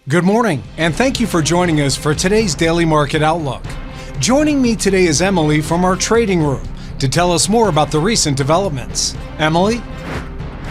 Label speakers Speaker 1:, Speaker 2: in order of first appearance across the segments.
Speaker 1: Good morning, and thank you for joining us for today's Daily Market Outlook. Joining me today is Emily from our trading room to tell us more about the recent developments. Emily?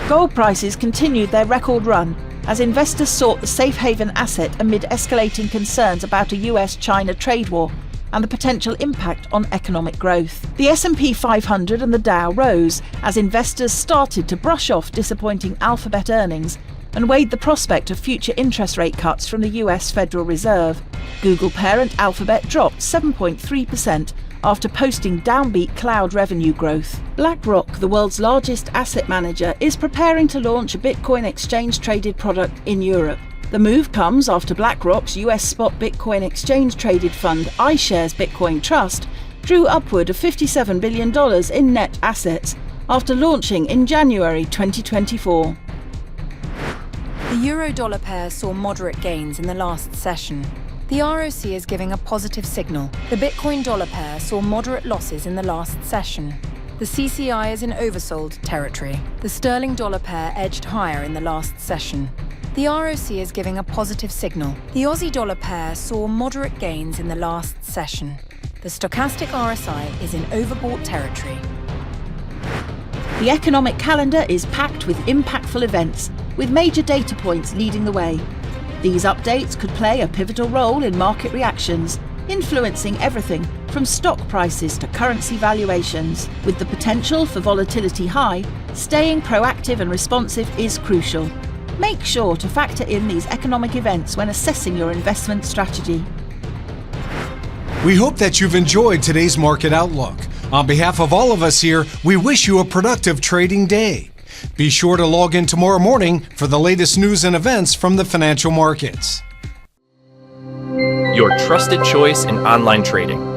Speaker 2: Gold prices continued their record run as investors sought the safe haven asset amid escalating concerns about a US-China trade war and the potential impact on economic growth. The S&P 500 and the Dow rose as investors started to brush off disappointing Alphabet earnings and weighed the prospect of future interest rate cuts from the US Federal Reserve. Google parent Alphabet dropped 7.3% after posting downbeat cloud revenue growth. BlackRock, the world's largest asset manager, is preparing to launch a Bitcoin exchange-traded product in Europe. The move comes after BlackRock's US spot Bitcoin exchange-traded fund iShares Bitcoin Trust drew upward of $57 billion in net assets after launching in January 2024.
Speaker 3: The euro-dollar pair saw moderate gains in the last session. The ROC is giving a positive signal. The Bitcoin-dollar pair saw moderate losses in the last session. The CCI is in oversold territory. The sterling-dollar pair edged higher in the last session. The ROC is giving a positive signal. The Aussie-dollar pair saw moderate gains in the last session. The stochastic RSI is in overbought territory.
Speaker 2: The economic calendar is packed with impactful events, with major data points leading the way. These updates could play a pivotal role in market reactions, influencing everything from stock prices to currency valuations. With the potential for volatility high, staying proactive and responsive is crucial. Make sure to factor in these economic events when assessing your investment strategy.
Speaker 1: We hope that you've enjoyed today's Market Outlook. On behalf of all of us here, we wish you a productive trading day. Be sure to log in tomorrow morning for the latest news and events from the financial markets.
Speaker 4: Your trusted choice in online trading.